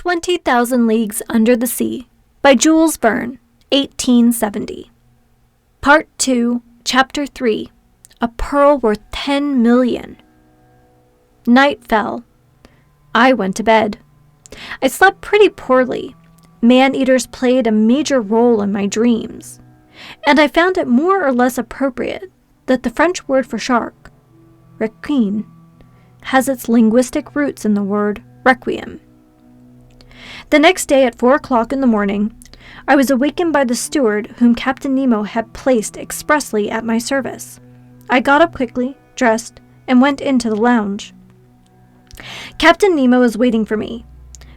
20,000 Leagues Under the Sea by Jules Verne, 1870. Part 2, Chapter 3, A Pearl Worth 10 Million. Night fell. I went to bed. I slept pretty poorly. Man-eaters played a major role in my dreams, and I found it more or less appropriate that the French word for shark, requin, has its linguistic roots in the word requiem. The next day at 4 o'clock in the morning, I was awakened by the steward whom Captain Nemo had placed expressly at my service. I got up quickly, dressed, and went into the lounge. Captain Nemo was waiting for me.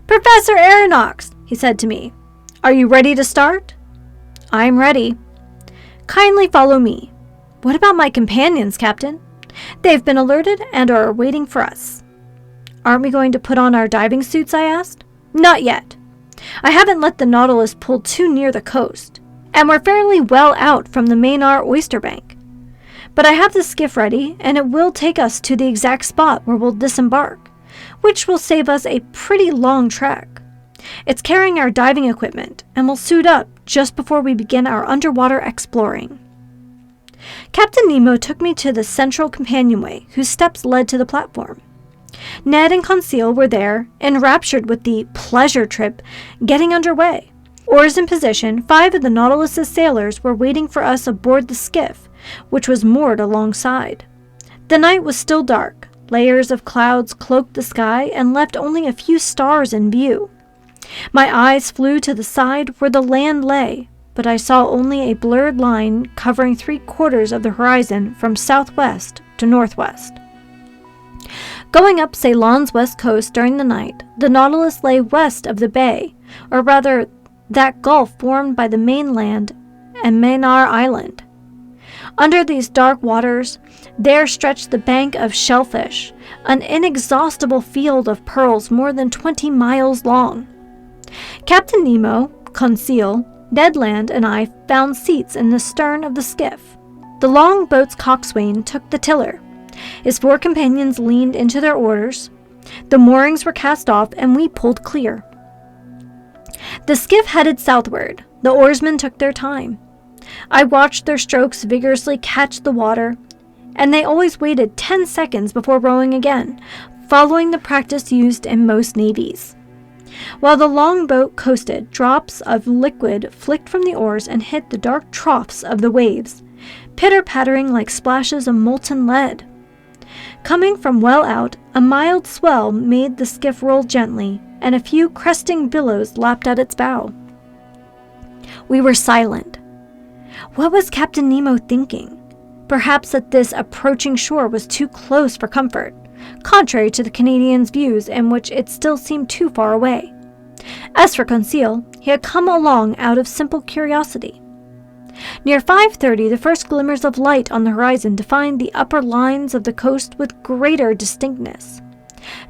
"Professor Aronnax," he said to me, "are you ready to start?" "I'm ready." "Kindly follow me." "What about my companions, Captain?" "They've been alerted and are waiting for us." "Aren't we going to put on our diving suits?" I asked. "Not yet. I haven't let the Nautilus pull too near the coast, and we're fairly well out from the Maynard oyster bank. But I have the skiff ready, and it will take us to the exact spot where we'll disembark, which will save us a pretty long trek. It's carrying our diving equipment, and we'll suit up just before we begin our underwater exploring." Captain Nemo took me to the central companionway, whose steps led to the platform. Ned and Conseil were there, enraptured with the pleasure trip getting underway. Oars in position, 5 of the Nautilus's sailors were waiting for us aboard the skiff, which was moored alongside. The night was still dark. Layers of clouds cloaked the sky and left only a few stars in view. My eyes flew to the side where the land lay, but I saw only a blurred line covering 3/4 of the horizon from southwest to northwest. Going up Ceylon's west coast during the night, the Nautilus lay west of the bay, or rather that gulf formed by the mainland and Maynard Island. Under these dark waters, there stretched the bank of shellfish, an inexhaustible field of pearls more than 20 miles long. Captain Nemo, Conseil, Ned Land, and I found seats in the stern of the skiff. The long boat's coxswain took the tiller. His 4 companions leaned into their oars. The moorings were cast off, and we pulled clear. The skiff headed southward. The oarsmen took their time. I watched their strokes vigorously catch the water, and they always waited 10 seconds before rowing again, following the practice used in most navies. While the long boat coasted, drops of liquid flicked from the oars and hit the dark troughs of the waves, pitter-pattering like splashes of molten lead. Coming from well out, a mild swell made the skiff roll gently, and a few cresting billows lapped at its bow. We were silent. What was Captain Nemo thinking? Perhaps that this approaching shore was too close for comfort, contrary to the Canadian's views in which it still seemed too far away. As for Conseil, he had come along out of simple curiosity. Near 5:30, the first glimmers of light on the horizon defined the upper lines of the coast with greater distinctness.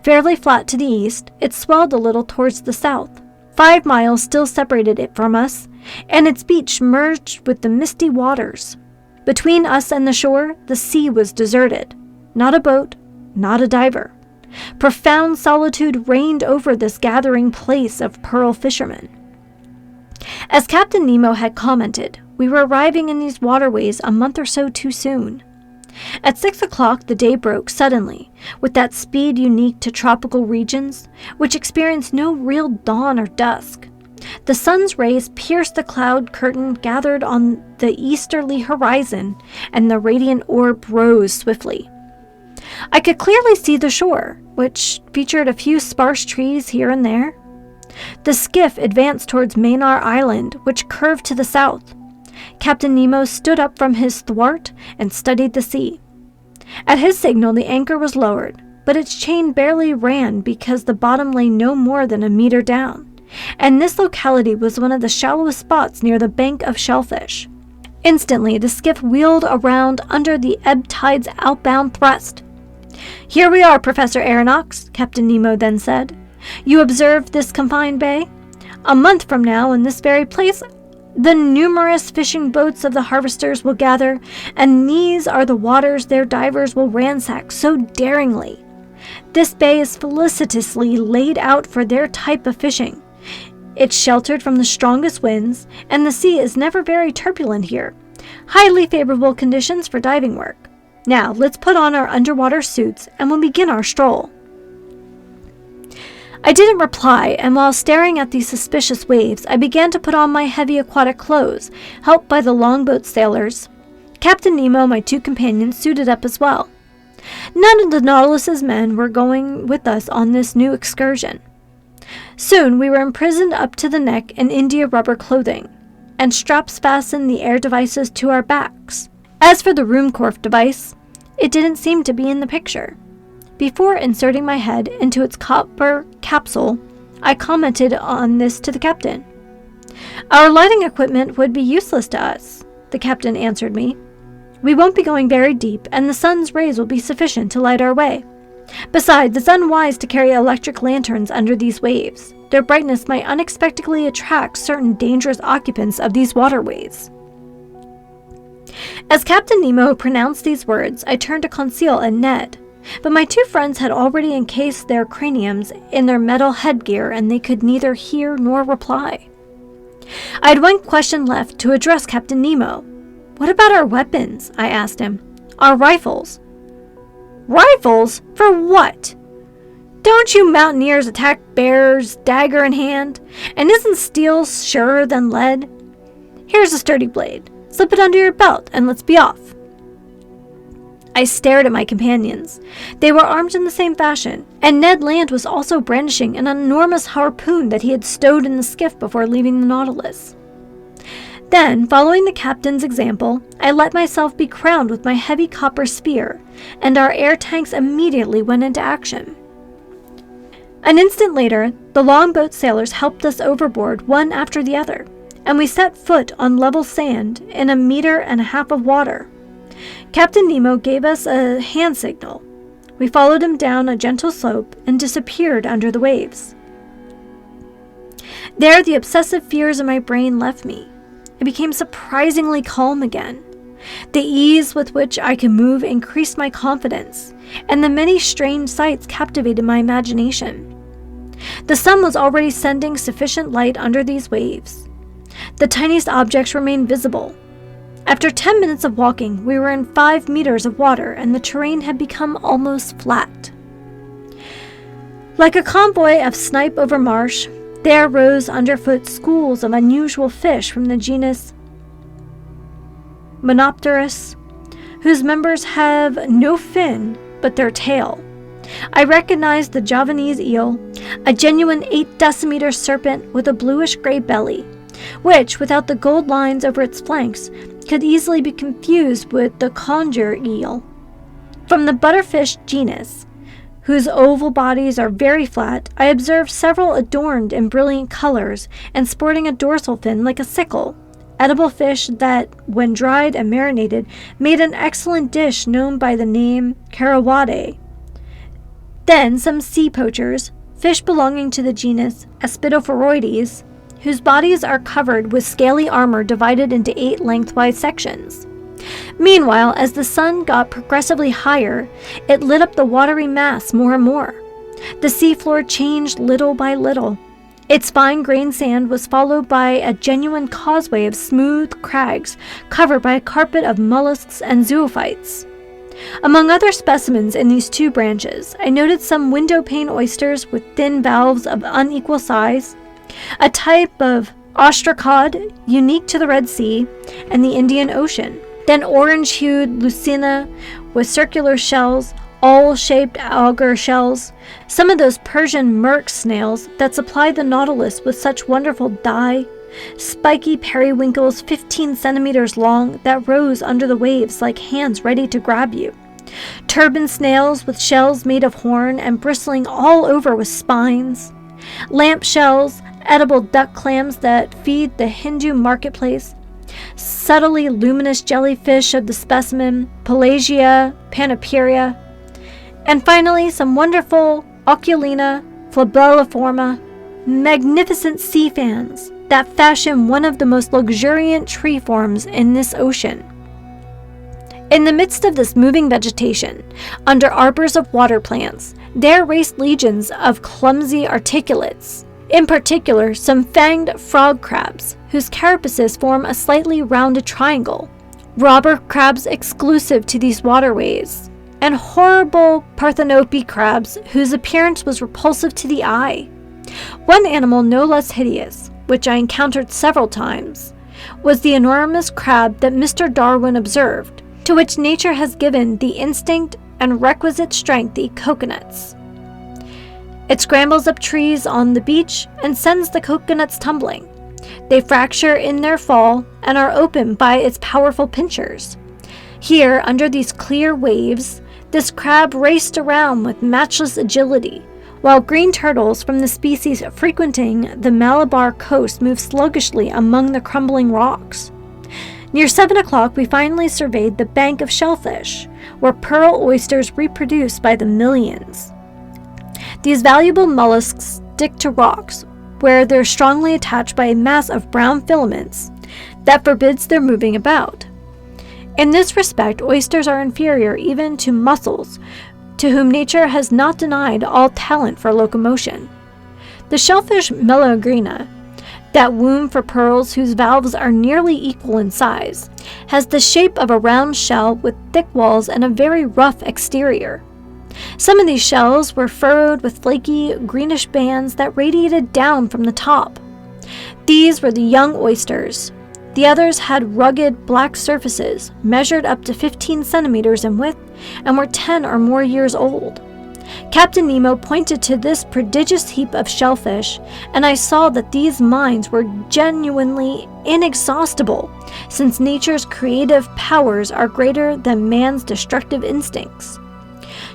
Fairly flat to the east, it swelled a little towards the south. 5 miles still separated it from us, and its beach merged with the misty waters. Between us and the shore, the sea was deserted. Not a boat, not a diver. Profound solitude reigned over this gathering place of pearl fishermen. As Captain Nemo had commented, we were arriving in these waterways a month or so too soon. At 6 o'clock the day broke suddenly, with that speed unique to tropical regions, which experience no real dawn or dusk. The sun's rays pierced the cloud curtain gathered on the easterly horizon, and the radiant orb rose swiftly. I could clearly see the shore, which featured a few sparse trees here and there. The skiff advanced towards Maynard Island, which curved to the south. Captain Nemo stood up from his thwart and studied the sea. At his signal, the anchor was lowered, but its chain barely ran because the bottom lay no more than a meter down, and this locality was one of the shallowest spots near the bank of shellfish. Instantly, the skiff wheeled around under the ebb tide's outbound thrust. "Here we are, Professor Aronnax," Captain Nemo then said. "You observed this confined bay? A month from now, in this very place, the numerous fishing boats of the harvesters will gather, and these are the waters their divers will ransack so daringly. This bay is felicitously laid out for their type of fishing. It's sheltered from the strongest winds, and the sea is never very turbulent here. Highly favorable conditions for diving work. Now, let's put on our underwater suits and we'll begin our stroll. I didn't reply, and while staring at these suspicious waves, I began to put on my heavy aquatic clothes, helped by the longboat sailors. Captain Nemo and my two companions suited up as well. None of the Nautilus's men were going with us on this new excursion. Soon we were imprisoned up to the neck in India rubber clothing, and straps fastened the air devices to our backs. As for the Ruhmkorff device, it didn't seem to be in the picture. Before inserting my head into its copper capsule, I commented on this to the captain. "Our lighting equipment would be useless to us," the captain answered me. "We won't be going very deep, and the sun's rays will be sufficient to light our way. Besides, it's unwise to carry electric lanterns under these waves. Their brightness might unexpectedly attract certain dangerous occupants of these waterways." As Captain Nemo pronounced these words, I turned to Conseil and Ned, but my two friends had already encased their craniums in their metal headgear, and they could neither hear nor reply. I had one question left to address Captain Nemo. "What about our weapons?" I asked him. "Our rifles." "Rifles? For what? Don't you mountaineers attack bears, dagger in hand? And isn't steel surer than lead? Here's a sturdy blade. Slip it under your belt and let's be off." I stared at my companions. They were armed in the same fashion, and Ned Land was also brandishing an enormous harpoon that he had stowed in the skiff before leaving the Nautilus. Then, following the captain's example, I let myself be crowned with my heavy copper sphere, and our air tanks immediately went into action. An instant later, the longboat sailors helped us overboard one after the other, and we set foot on level sand in 1.5 meters of water. Captain Nemo gave us a hand signal. We followed him down a gentle slope and disappeared under the waves. There, the obsessive fears of my brain left me. I became surprisingly calm again. The ease with which I could move increased my confidence, and the many strange sights captivated my imagination. The sun was already sending sufficient light under these waves. The tiniest objects remained visible. After 10 minutes of walking, we were in 5 meters of water, and the terrain had become almost flat. Like a convoy of snipe over marsh, there rose underfoot schools of unusual fish from the genus Monopterus, whose members have no fin but their tail. I recognized the Javanese eel, a genuine 8-decimeter serpent with a bluish-gray belly, which, without the gold lines over its flanks, could easily be confused with the conger eel. From the butterfish genus, whose oval bodies are very flat, I observed several adorned in brilliant colors and sporting a dorsal fin like a sickle, edible fish that, when dried and marinated, made an excellent dish known by the name carawade. Then some sea poachers, fish belonging to the genus Aspidophoroides, whose bodies are covered with scaly armor divided into 8 lengthwise sections. Meanwhile, as the sun got progressively higher, it lit up the watery mass more and more. The seafloor changed little by little. Its fine-grained sand was followed by a genuine causeway of smooth crags covered by a carpet of mollusks and zoophytes. Among other specimens in these 2 branches, I noted some window-pane oysters with thin valves of unequal size, a type of ostracod unique to the Red Sea and the Indian Ocean, then orange-hued lucina with circular shells, awl-shaped auger shells, some of those Persian merc snails that supply the Nautilus with such wonderful dye, spiky periwinkles 15 centimeters long that rose under the waves like hands ready to grab you, turban snails with shells made of horn and bristling all over with spines, lamp shells, edible duck clams that feed the Hindu marketplace, subtly luminous jellyfish of the specimen Pelagia panoperia, and finally some wonderful Oculina flabelliforma, magnificent sea fans that fashion one of the most luxuriant tree forms in this ocean. In the midst of this moving vegetation, under arbors of water plants, there raced legions of clumsy articulates, in particular some fanged frog crabs, whose carapaces form a slightly rounded triangle, robber crabs exclusive to these waterways, and horrible parthenope crabs whose appearance was repulsive to the eye. One animal no less hideous, which I encountered several times, was the enormous crab that Mr. Darwin observed, to which nature has given the instinct and requisite strength to eat coconuts. It scrambles up trees on the beach and sends the coconuts tumbling. They fracture in their fall and are opened by its powerful pincers. Here, under these clear waves, this crab raced around with matchless agility, while green turtles from the species frequenting the Malabar coast moved sluggishly among the crumbling rocks. Near 7 o'clock, we finally surveyed the bank of shellfish, where pearl oysters reproduce by the millions. These valuable mollusks stick to rocks, where they're strongly attached by a mass of brown filaments that forbids their moving about. In this respect, oysters are inferior even to mussels, to whom nature has not denied all talent for locomotion. The shellfish Melagrina, that womb for pearls whose valves are nearly equal in size, has the shape of a round shell with thick walls and a very rough exterior. Some of these shells were furrowed with flaky, greenish bands that radiated down from the top. These were the young oysters. The others had rugged black surfaces, measured up to 15 centimeters in width, and were 10 or more years old. Captain Nemo pointed to this prodigious heap of shellfish, and I saw that these mines were genuinely inexhaustible, since nature's creative powers are greater than man's destructive instincts.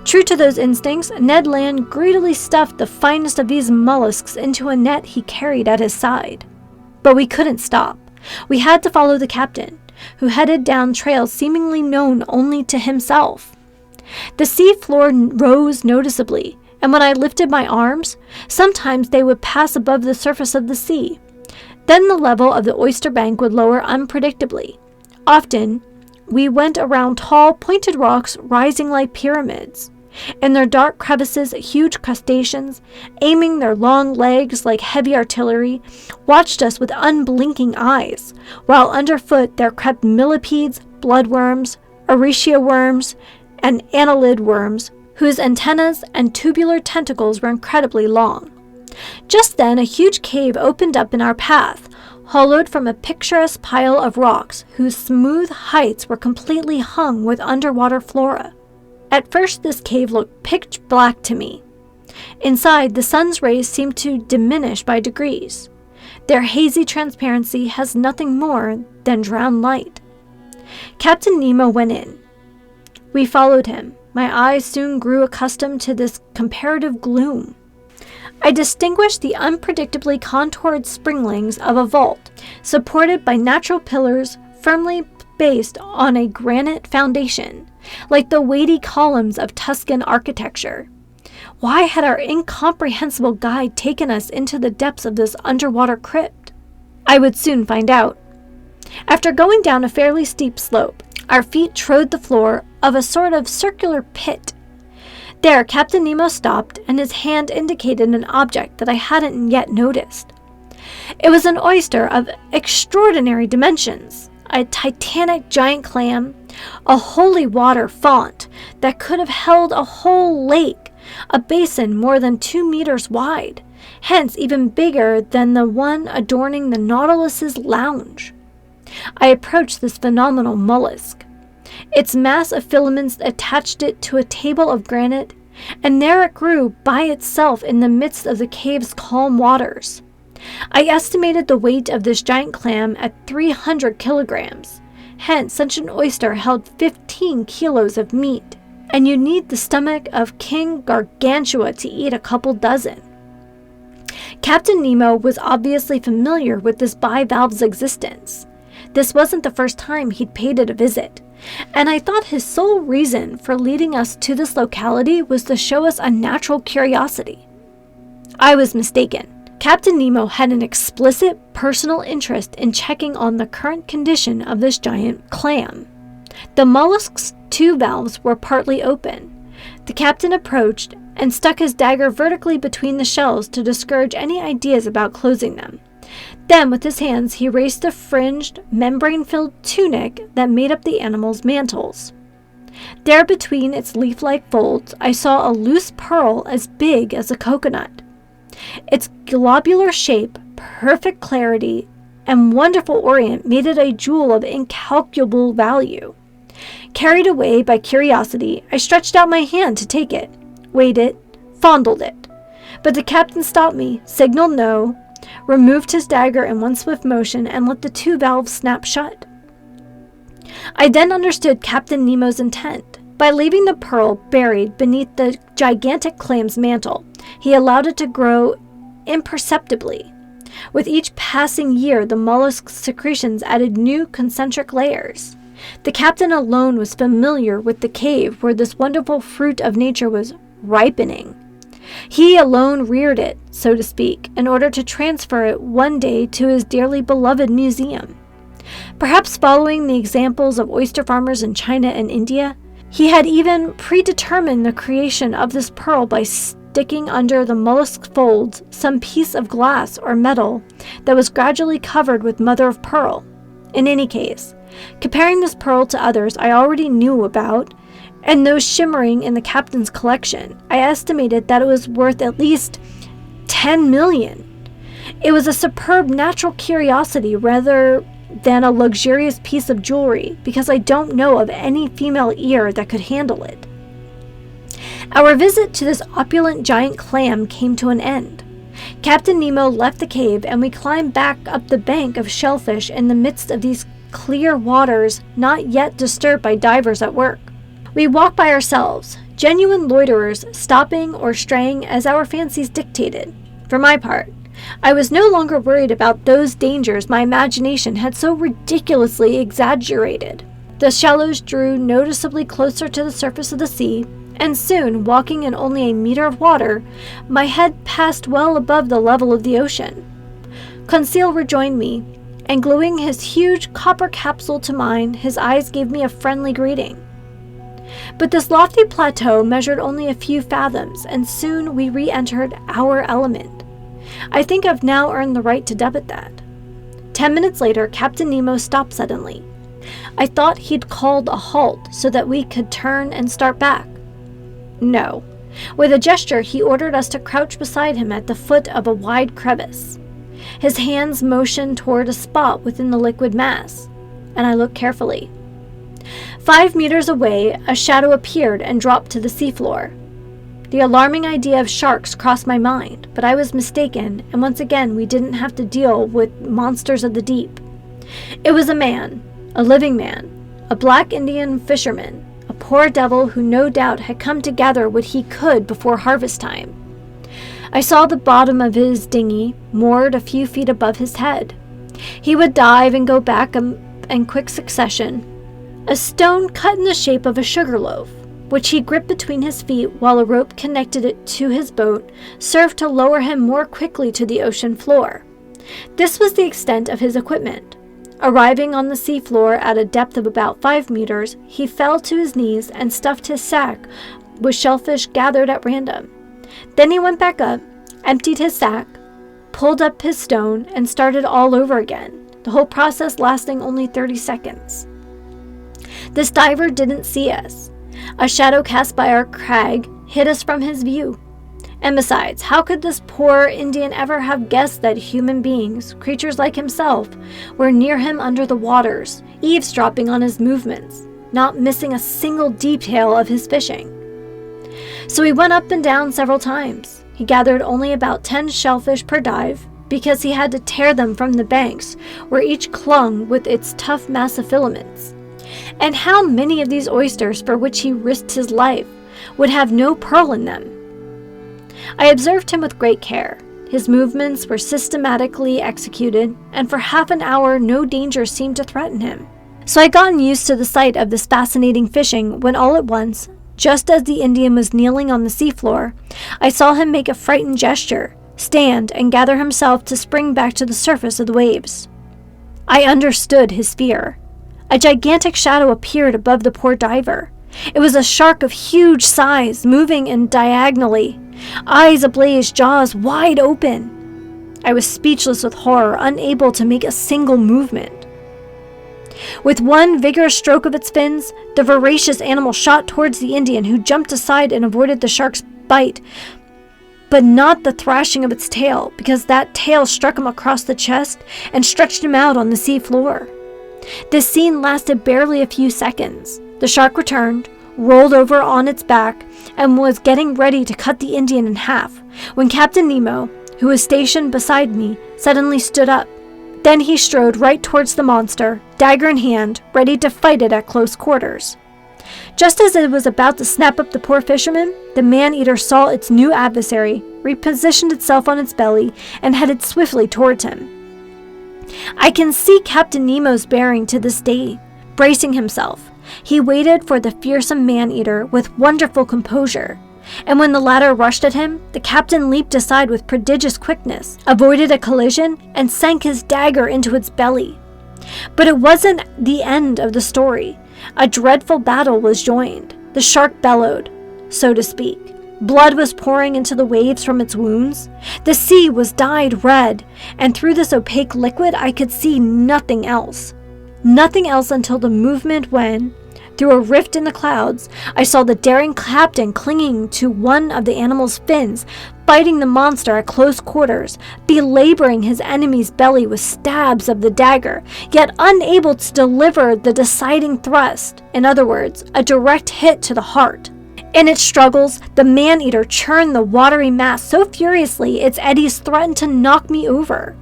True to those instincts, Ned Land greedily stuffed the finest of these mollusks into a net he carried at his side. But we couldn't stop. We had to follow the captain, who headed down trails seemingly known only to himself. The sea floor rose noticeably, and when I lifted my arms, sometimes they would pass above the surface of the sea. Then the level of the oyster bank would lower unpredictably. Often, we went around tall, pointed rocks rising like pyramids. In their dark crevices, huge crustaceans, aiming their long legs like heavy artillery, watched us with unblinking eyes, while underfoot there crept millipedes, bloodworms, Aricia worms, and annelid worms, whose antennas and tubular tentacles were incredibly long. Just then, a huge cave opened up in our path, hollowed from a picturesque pile of rocks whose smooth heights were completely hung with underwater flora. At first, this cave looked pitch black to me. Inside, the sun's rays seemed to diminish by degrees. Their hazy transparency has nothing more than drowned light. Captain Nemo went in. We followed him. My eyes soon grew accustomed to this comparative gloom. I distinguished the unpredictably contoured springlings of a vault, supported by natural pillars firmly based on a granite foundation, like the weighty columns of Tuscan architecture. Why had our incomprehensible guide taken us into the depths of this underwater crypt? I would soon find out. After going down a fairly steep slope, our feet trod the floor of a sort of circular pit. There, Captain Nemo stopped, and his hand indicated an object that I hadn't yet noticed. It was an oyster of extraordinary dimensions, a titanic giant clam, a holy water font that could have held a whole lake, a basin more than 2 meters wide, hence even bigger than the one adorning the Nautilus's lounge. I approached this phenomenal mollusk. Its mass of filaments attached it to a table of granite, and there it grew by itself in the midst of the cave's calm waters. I estimated the weight of this giant clam at 300 kilograms. Hence, such an oyster held 15 kilos of meat, and you'd need the stomach of King Gargantua to eat a couple dozen. Captain Nemo was obviously familiar with this bivalve's existence. This wasn't the first time he'd paid it a visit, and I thought his sole reason for leading us to this locality was to show us a natural curiosity. I was mistaken. Captain Nemo had an explicit personal interest in checking on the current condition of this giant clam. The mollusk's two valves were partly open. The captain approached and stuck his dagger vertically between the shells to discourage any ideas about closing them. Then, with his hands, he raised the fringed, membrane-filled tunic that made up the animal's mantles. There, between its leaf-like folds, I saw a loose pearl as big as a coconut. Its globular shape, perfect clarity, and wonderful orient made it a jewel of incalculable value. Carried away by curiosity, I stretched out my hand to take it, weighed it, fondled it. But the captain stopped me, signaled no, removed his dagger in one swift motion, and let the two valves snap shut. I then understood Captain Nemo's intent. By leaving the pearl buried beneath the gigantic clam's mantle, he allowed it to grow imperceptibly. With each passing year, the mollusk's secretions added new concentric layers. The captain alone was familiar with the cave where this wonderful fruit of nature was ripening. He alone reared it, so to speak, in order to transfer it one day to his dearly beloved museum. Perhaps following the examples of oyster farmers in China and India, he had even predetermined the creation of this pearl by sticking under the mollusk's folds some piece of glass or metal that was gradually covered with mother of pearl. In any case, comparing this pearl to others I already knew about, and those shimmering in the captain's collection, I estimated that it was worth at least 10 million. It was a superb natural curiosity rather than a luxurious piece of jewelry, because I don't know of any female ear that could handle it. Our visit to this opulent giant clam came to an end. Captain Nemo left the cave, and we climbed back up the bank of shellfish in the midst of these clear waters not yet disturbed by divers at work. We walked by ourselves, genuine loiterers, stopping or straying as our fancies dictated. For my part, I was no longer worried about those dangers my imagination had so ridiculously exaggerated. The shallows drew noticeably closer to the surface of the sea, and soon, walking in only a meter of water, my head passed well above the level of the ocean. Conseil rejoined me, and gluing his huge copper capsule to mine, his eyes gave me a friendly greeting. But this lofty plateau measured only a few fathoms, and soon we re-entered our element. I think I've now earned the right to dub it that. 10 minutes later, Captain Nemo stopped suddenly. I thought he'd called a halt so that we could turn and start back. No. With a gesture, he ordered us to crouch beside him at the foot of a wide crevice. His hands motioned toward a spot within the liquid mass, and I looked carefully. 5 meters away, a shadow appeared and dropped to the seafloor. The alarming idea of sharks crossed my mind, but I was mistaken, and once again we didn't have to deal with monsters of the deep. It was a man, a living man, a black Indian fisherman, a poor devil who no doubt had come to gather what he could before harvest time. I saw the bottom of his dinghy moored a few feet above his head. He would dive and go back in quick succession. A stone cut in the shape of a sugar loaf, which he gripped between his feet while a rope connected it to his boat, served to lower him more quickly to the ocean floor. This was the extent of his equipment. Arriving on the seafloor at a depth of about 5 meters, he fell to his knees and stuffed his sack with shellfish gathered at random. Then he went back up, emptied his sack, pulled up his stone, and started all over again, the whole process lasting only 30 seconds. This diver didn't see us. A shadow cast by our crag hid us from his view. And besides, how could this poor Indian ever have guessed that human beings, creatures like himself, were near him under the waters, eavesdropping on his movements, not missing a single detail of his fishing? So he went up and down several times. He gathered only about 10 shellfish per dive, because he had to tear them from the banks, where each clung with its tough mass of filaments. And how many of these oysters, for which he risked his life, would have no pearl in them? I observed him with great care. His movements were systematically executed, and for half an hour no danger seemed to threaten him. So I had gotten used to the sight of this fascinating fishing when all at once, just as the Indian was kneeling on the seafloor, I saw him make a frightened gesture, stand, and gather himself to spring back to the surface of the waves. I understood his fear. A gigantic shadow appeared above the poor diver. It was a shark of huge size, moving in diagonally, eyes ablaze, jaws wide open. I was speechless with horror, unable to make a single movement. With one vigorous stroke of its fins, the voracious animal shot towards the Indian, who jumped aside and avoided the shark's bite, but not the thrashing of its tail, because that tail struck him across the chest and stretched him out on the sea floor. This scene lasted barely a few seconds. The shark returned, rolled over on its back, and was getting ready to cut the Indian in half, when Captain Nemo, who was stationed beside me, suddenly stood up. Then he strode right towards the monster, dagger in hand, ready to fight it at close quarters. Just as it was about to snap up the poor fisherman, the man-eater saw its new adversary, repositioned itself on its belly, and headed swiftly towards him. I can see Captain Nemo's bearing to this day. Bracing himself, he waited for the fearsome man-eater with wonderful composure, and when the latter rushed at him, the captain leaped aside with prodigious quickness, avoided a collision, and sank his dagger into its belly. But it wasn't the end of the story. A dreadful battle was joined. The shark bellowed, so to speak. Blood was pouring into the waves from its wounds. The sea was dyed red, and through this opaque liquid I could see nothing else. Nothing else until the movement when, through a rift in the clouds, I saw the daring captain clinging to one of the animal's fins, fighting the monster at close quarters, belaboring his enemy's belly with stabs of the dagger, yet unable to deliver the deciding thrust, in other words, a direct hit to the heart. In its struggles, the man-eater churned the watery mass so furiously its eddies threatened to knock me over.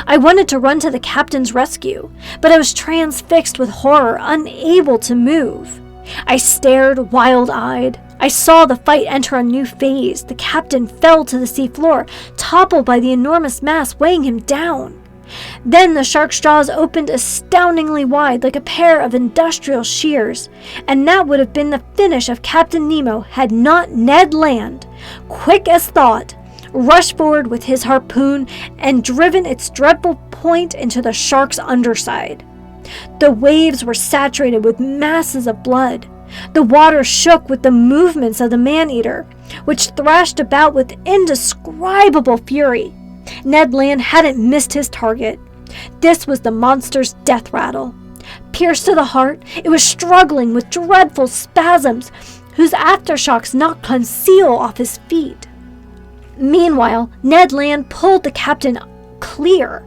I wanted to run to the captain's rescue, but I was transfixed with horror, unable to move. I stared wild-eyed. I saw the fight enter a new phase. The captain fell to the seafloor, toppled by the enormous mass weighing him down. Then the shark's jaws opened astoundingly wide, like a pair of industrial shears, and that would have been the finish of Captain Nemo had not Ned Land, quick as thought, rushed forward with his harpoon and driven its dreadful point into the shark's underside. The waves were saturated with masses of blood. The water shook with the movements of the man-eater, which thrashed about with indescribable fury. Ned Land hadn't missed his target. This was the monster's death rattle. Pierced to the heart, it was struggling with dreadful spasms, whose aftershocks knocked Conseil off his feet. Meanwhile, Ned Land pulled the captain clear.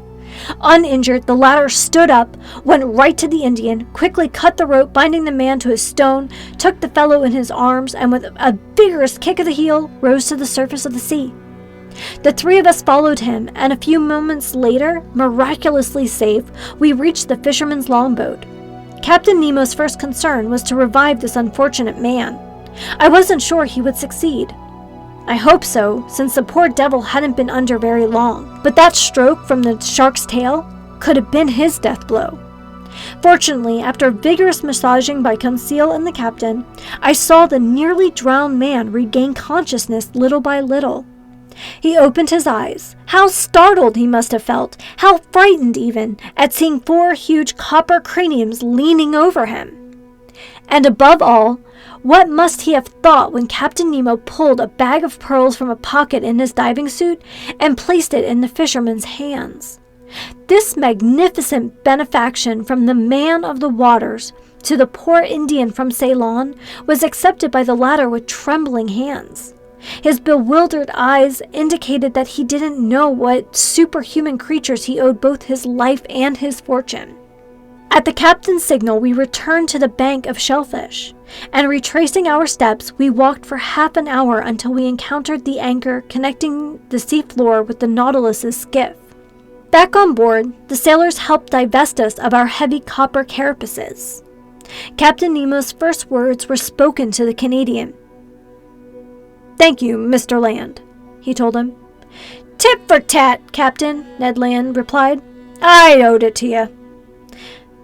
Uninjured, the latter stood up, went right to the Indian, quickly cut the rope binding the man to his stone, took the fellow in his arms, and with a vigorous kick of the heel, rose to the surface of the sea. The three of us followed him, and a few moments later, miraculously safe, we reached the fisherman's longboat. Captain Nemo's first concern was to revive this unfortunate man. I wasn't sure he would succeed. I hoped so, since the poor devil hadn't been under very long, but that stroke from the shark's tail could have been his death blow. Fortunately, after vigorous massaging by Conseil and the captain, I saw the nearly drowned man regain consciousness little by little. He opened his eyes. How startled he must have felt, how frightened even, at seeing 4 huge copper craniums leaning over him. And above all, what must he have thought when Captain Nemo pulled a bag of pearls from a pocket in his diving suit and placed it in the fisherman's hands? This magnificent benefaction from the man of the waters to the poor Indian from Ceylon was accepted by the latter with trembling hands. His bewildered eyes indicated that he didn't know what superhuman creatures he owed both his life and his fortune. At the captain's signal, we returned to the bank of shellfish, and retracing our steps, we walked for half an hour until we encountered the anchor connecting the seafloor with the Nautilus's skiff. Back on board, the sailors helped divest us of our heavy copper carapaces. Captain Nemo's first words were spoken to the Canadian. "Thank you, Mr. Land," he told him. "Tit for tat, Captain," Ned Land replied. "I owed it to you."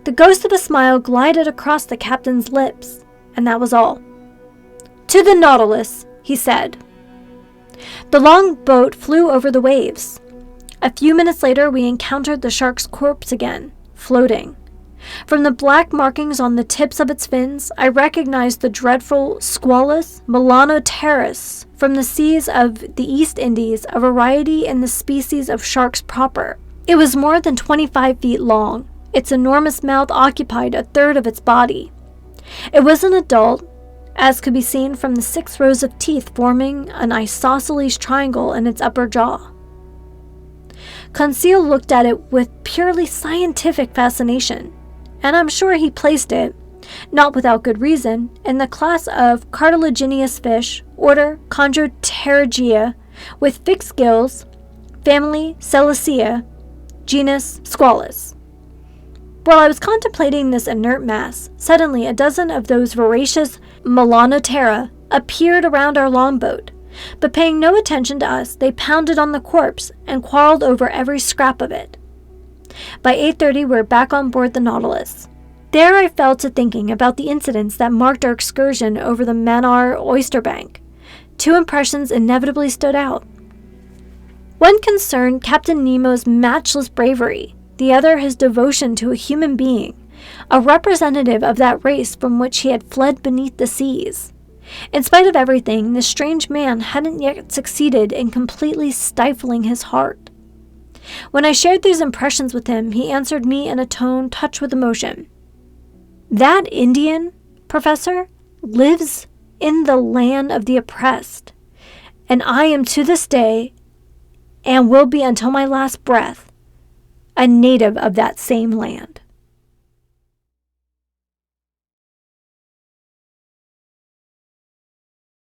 The ghost of a smile glided across the captain's lips, and that was all. "To the Nautilus," he said. The long boat flew over the waves. A few minutes later, we encountered the shark's corpse again, floating. From the black markings on the tips of its fins, I recognized the dreadful Squalus melanoteris from the seas of the East Indies, a variety in the species of sharks proper. It was more than 25 feet long. Its enormous mouth occupied a third of its body. It was an adult, as could be seen from the 6 rows of teeth forming an isosceles triangle in its upper jaw. Conseil looked at it with purely scientific fascination, and I'm sure he placed it, not without good reason, in the class of cartilaginous fish, order Chondropterygia, with fixed gills, family Selachia, genus Squalus. While I was contemplating this inert mass, suddenly a dozen of those voracious Melanoptera appeared around our longboat, but paying no attention to us, they pounded on the corpse and quarreled over every scrap of it. By 8:30, we were back on board the Nautilus. There I fell to thinking about the incidents that marked our excursion over the Mannar oyster bank. 2 impressions inevitably stood out. One concerned Captain Nemo's matchless bravery, the other his devotion to a human being, a representative of that race from which he had fled beneath the seas. In spite of everything, this strange man hadn't yet succeeded in completely stifling his heart. When I shared these impressions with him, he answered me in a tone touched with emotion. "That Indian, Professor, lives in the land of the oppressed, and I am to this day, and will be until my last breath, a native of that same land."